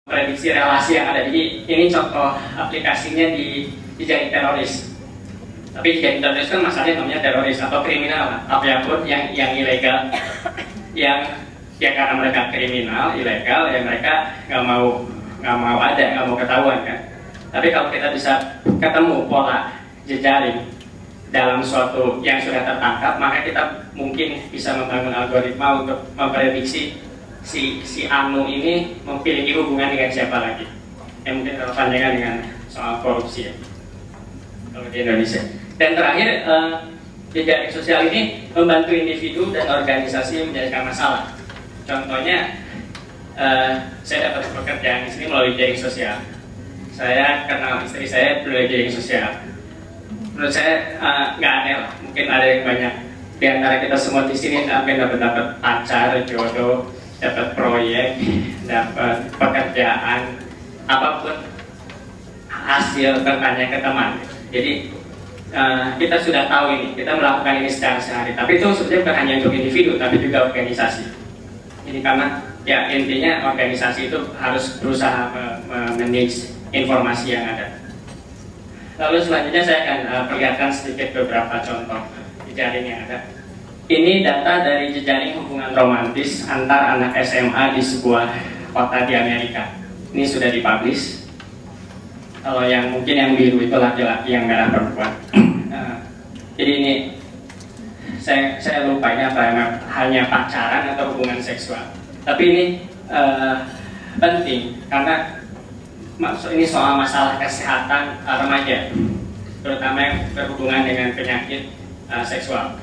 prediksi relasi yang ada. Jadi ini contoh aplikasinya di jejaring teroris. Tapi jejaring teroris kan masalahnya namanya teroris atau kriminal, apapun yang ilegal, yang ya karena mereka kriminal, ilegal, ya mereka nggak mau ada, nggak mau ketahuan kan. Tapi kalau kita bisa ketemu pola jejaring dalam suatu yang sudah tertangkap, maka kita mungkin bisa membangun algoritma untuk memprediksi si Anu ini memiliki hubungan dengan siapa lagi. Yang mungkin relevan dengan soal korupsi ya, kalau di Indonesia. Dan terakhir, jejaring sosial ini membantu individu dan organisasi menyelesaikan masalah. Contohnya, saya dapat pekerjaan di sini melalui jejaring sosial. Saya kenal istri saya melalui jejaring sosial. Menurut saya nggak aneh lah. Mungkin ada yang banyak di antara kita semua di sini mungkin dapat pacar, jodoh, dapat proyek, dapat pekerjaan, apapun hasil bertanya ke teman. Jadi kita sudah tahu ini, kita melakukan ini secara sehari. Tapi itu sebenarnya bukan hanya untuk individu, tapi juga organisasi. Jadi karena ya intinya organisasi itu harus berusaha manage informasi yang ada. Lalu selanjutnya saya akan perlihatkan sedikit beberapa contoh jejaring yang ada. Ini data dari jejaring hubungan romantis antar anak SMA di sebuah kota di Amerika. Ini sudah dipublish. Kalau yang mungkin yang biru itu laki-laki, yang merah perempuan. Jadi ini saya lupa ini apa, hanya pacaran atau hubungan seksual. Tapi ini penting karena ini soal masalah kesehatan remaja, terutama yang berhubungan dengan penyakit seksual.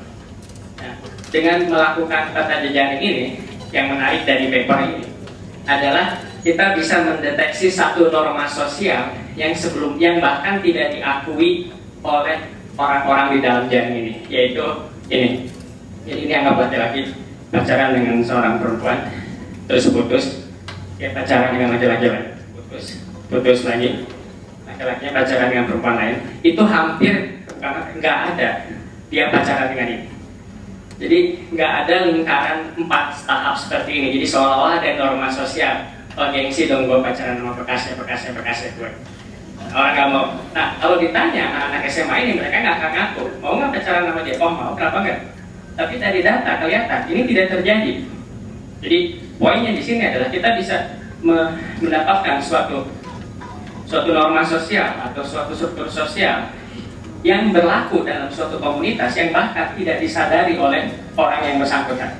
Nah, dengan melakukan peta jejaring ini, yang menarik dari paper ini adalah kita bisa mendeteksi satu norma sosial yang bahkan tidak diakui oleh orang-orang di dalam jaring ini, yaitu ini. Jadi ini anggap laki-laki pacaran dengan seorang perempuan, terus putus, ya pacaran dengan laki-laki lain, putus lagi, laki-lakinya pacaran dengan perempuan lain, itu hampir nggak ada dia pacaran dengan ini. Jadi nggak ada lingkaran 4 tahap seperti ini. Jadi seolah-olah ada norma sosial. Oh gengsi dong gue pacaran sama bekasnya gue. Orang nggak mau. Nah kalau ditanya anak-anak SMA ini, mereka nggak akan ngaku mau nggak pacaran sama dia. Oh mau, kenapa nggak? Tapi dari data kelihatan ini tidak terjadi. Jadi poinnya di sini adalah kita bisa mendapatkan suatu norma sosial atau suatu struktur sosial yang berlaku dalam suatu komunitas yang bahkan tidak disadari oleh orang yang bersangkutan.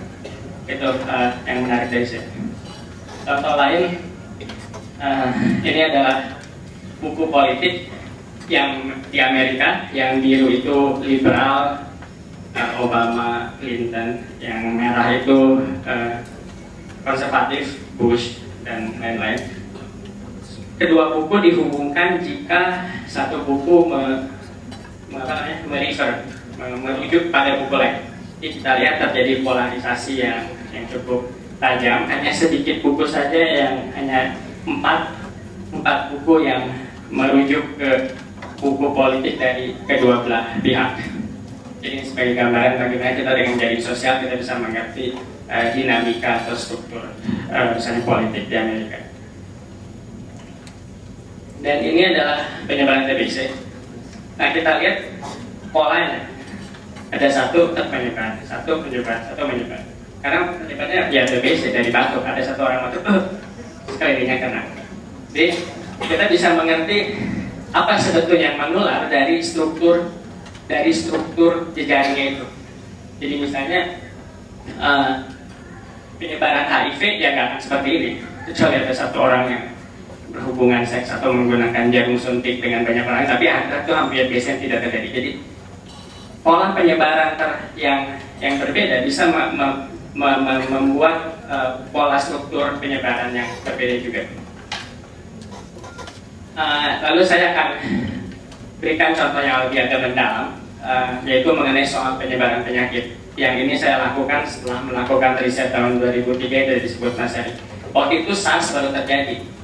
Itu yang menarik dari sini. Contoh lain, ini adalah buku politik yang di Amerika, yang biru itu liberal, Obama, Clinton, yang merah itu konservatif, Bush, dan lain-lain. Kedua buku dihubungkan jika satu buku merujuk pada buku lain. Jadi kita lihat terjadi polarisasi yang cukup tajam. Hanya sedikit buku saja yang hanya empat buku yang merujuk ke buku politik dari kedua belah pihak. Jadi sebagai gambaran bagaimana kita dengan jaring sosial kita bisa mengerti dinamika atau struktur misalnya politik di Amerika. Dan ini adalah penyebaran TBC. Nah kita lihat polanya, ada satu penyebar, satu menyebar. Karena penyebarnya ya TBC dari batuk, ada satu orang batuk, sekelilingnya kena. Jadi kita bisa mengerti apa sebetulnya yang menular dari struktur jejaringnya itu. Jadi misalnya penyebaran HIV ya nggak akan seperti ini. Kecuali ada satu orang yang berhubungan seks atau menggunakan jarum suntik dengan banyak orang, tapi itu hampir biasanya tidak terjadi. Jadi pola penyebaran yang berbeda bisa membuat pola struktur penyebaran yang berbeda juga. Lalu saya akan berikan contoh yang lebih agak mendalam, yaitu mengenai soal penyebaran penyakit. Yang ini saya lakukan setelah melakukan riset tahun 2003 dari disebut Nasari. Waktu itu SARS baru terjadi.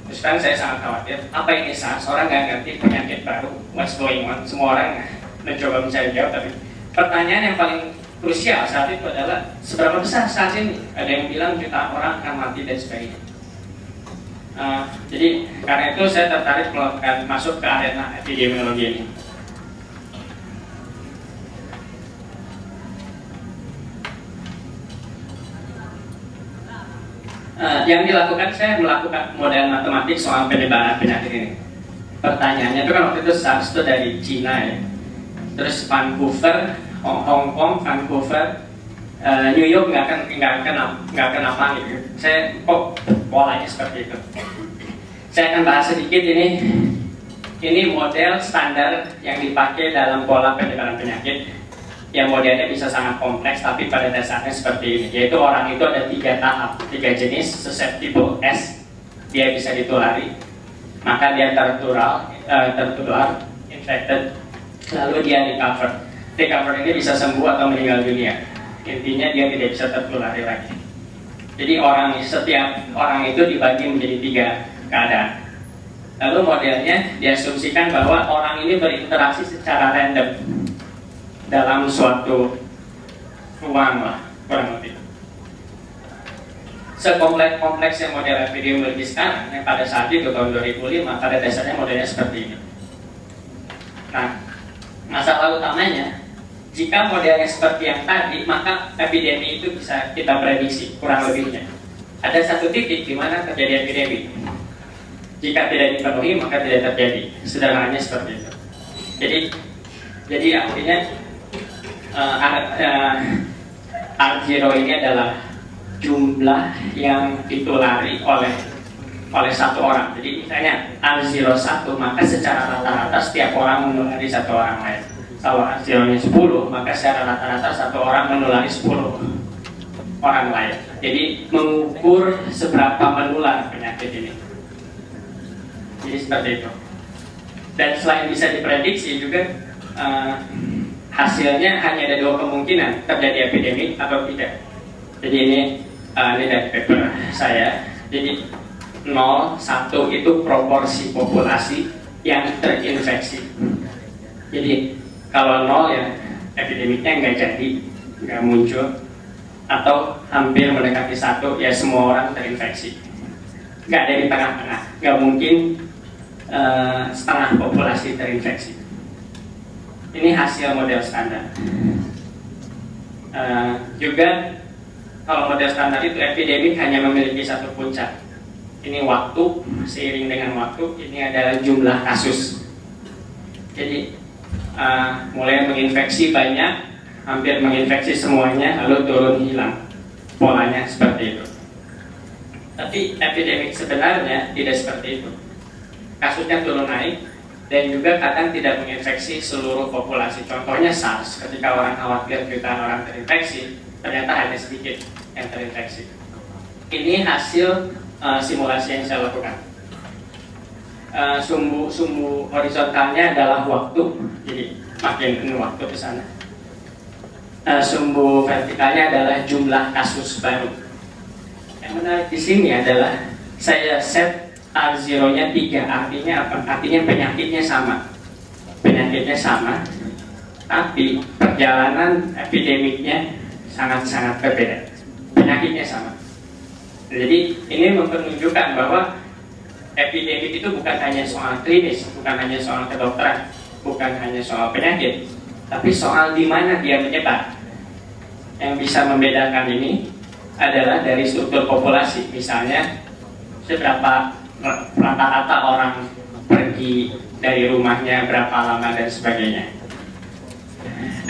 Terus kan saya sangat khawatir, apa ini SARS? Orang nggak ngerti penyakit baru, what's going on. Semua orang mencoba mencari jawab, tapi pertanyaan yang paling krusial saat itu adalah seberapa besar SARS ini? Ada yang bilang jutaan orang akan mati dan sebagainya. Jadi karena itu saya tertarik melakukan masuk ke arena epidemiologi ini. Yang dilakukan, saya melakukan model matematik soal penyebaran penyakit ini. Pertanyaannya itu kan waktu itu SARS itu dari Cina ya, terus Vancouver, Hong Kong, Vancouver, New York nggak kenapa gitu. Saya polanya seperti itu. Saya akan bahas sedikit ini model standar yang dipakai dalam pola penyebaran penyakit. Yang modelnya bisa sangat kompleks, tapi pada dasarnya seperti ini, yaitu orang itu ada 3 tahap, 3 jenis. Susceptible, S, dia bisa ditulari, maka dia tertular, infected, lalu dia recover ini bisa sembuh atau meninggal dunia. Intinya dia tidak bisa tertulari lagi. Jadi setiap orang itu dibagi menjadi 3 keadaan. Lalu modelnya diasumsikan bahwa orang ini berinteraksi secara random dalam suatu ruang lah, kurang lebih. Sekompleks-kompleksnya model epidemiologi sekarang, yang pada saat itu tahun 2005, pada dasarnya modelnya seperti ini. Nah, masalah utamanya, jika modelnya seperti yang tadi, maka epidemi itu bisa kita prediksi, kurang lebihnya. Ada satu titik di mana terjadi epidemi. Jika tidak dipenuhi, maka tidak terjadi. Sederhananya seperti itu. Jadi artinya R0 ini adalah jumlah yang ditulari oleh satu orang. Jadi misalnya R01, maka secara rata-rata setiap orang menulari satu orang lain. Kalau R0-nya 10, maka secara rata-rata satu orang menulari 10 orang lain. Jadi mengukur seberapa menular penyakit ini. Jadi seperti itu. Dan selain bisa diprediksi juga hasilnya hanya ada 2 kemungkinan, terjadi epidemi atau tidak. Jadi ini dari paper saya. Jadi 0, 1 itu proporsi populasi yang terinfeksi. Jadi kalau 0 ya epidemiknya nggak jadi, nggak muncul. Atau hampir mendekati 1 ya semua orang terinfeksi. Nggak ada di tengah-tengah, nggak mungkin setengah populasi terinfeksi. Ini hasil model standar. Juga kalau model standar itu epidemik hanya memiliki satu puncak. Ini waktu, seiring dengan waktu, ini adalah jumlah kasus. Jadi mulai menginfeksi banyak, hampir menginfeksi semuanya, lalu turun hilang. Polanya seperti itu. Tapi epidemik sebenarnya tidak seperti itu. Kasusnya turun naik, dan juga kadang tidak menginfeksi seluruh populasi. Contohnya SARS, ketika orang khawatir jutaan orang terinfeksi, ternyata hanya sedikit yang terinfeksi. Ini hasil simulasi yang saya lakukan. Sumbu horizontalnya adalah waktu, jadi makin waktu ke sana. Sumbu vertikalnya adalah jumlah kasus baru. Yang menarik di sini adalah saya set R0-nya 3, artinya apa? Artinya penyakitnya sama. Penyakitnya sama, tapi perjalanan epidemiknya sangat-sangat berbeda. Penyakitnya sama. Jadi ini menunjukkan bahwa epidemik itu bukan hanya soal klinis, bukan hanya soal kedokteran, bukan hanya soal penyakit, tapi soal di mana dia menyebar. Yang bisa membedakan ini adalah dari struktur populasi. Misalnya seberapa rata-rata orang pergi dari rumahnya, berapa lama dan sebagainya.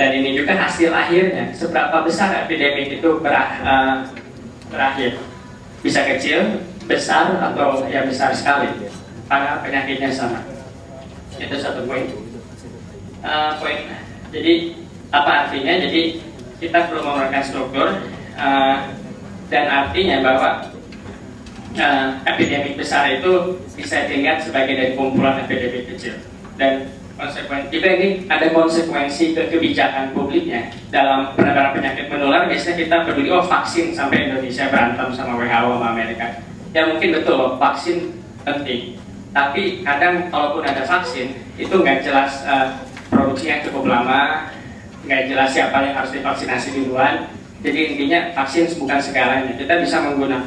Dan ini juga hasil akhirnya, seberapa besar epidemik itu berakhir. Bisa kecil, besar, atau ya besar sekali, karena penyakitnya sama. Itu satu poin. Jadi apa artinya? Jadi kita perlu memerlukan struktur, dan artinya bahwa epidemik besar itu bisa dilihat sebagai dari kumpulan epidemik kecil. Dan ini ada konsekuensi ke kebijakan publiknya dalam penanganan penyakit menular. Biasanya kita peduli vaksin sampai Indonesia berantem sama WHO sama Amerika. Ya mungkin betul vaksin penting, tapi kadang kalaupun ada vaksin itu nggak jelas produksinya cukup lama, nggak jelas siapa yang harus divaksinasi duluan. Jadi intinya vaksin bukan segalanya. Kita bisa menggunakan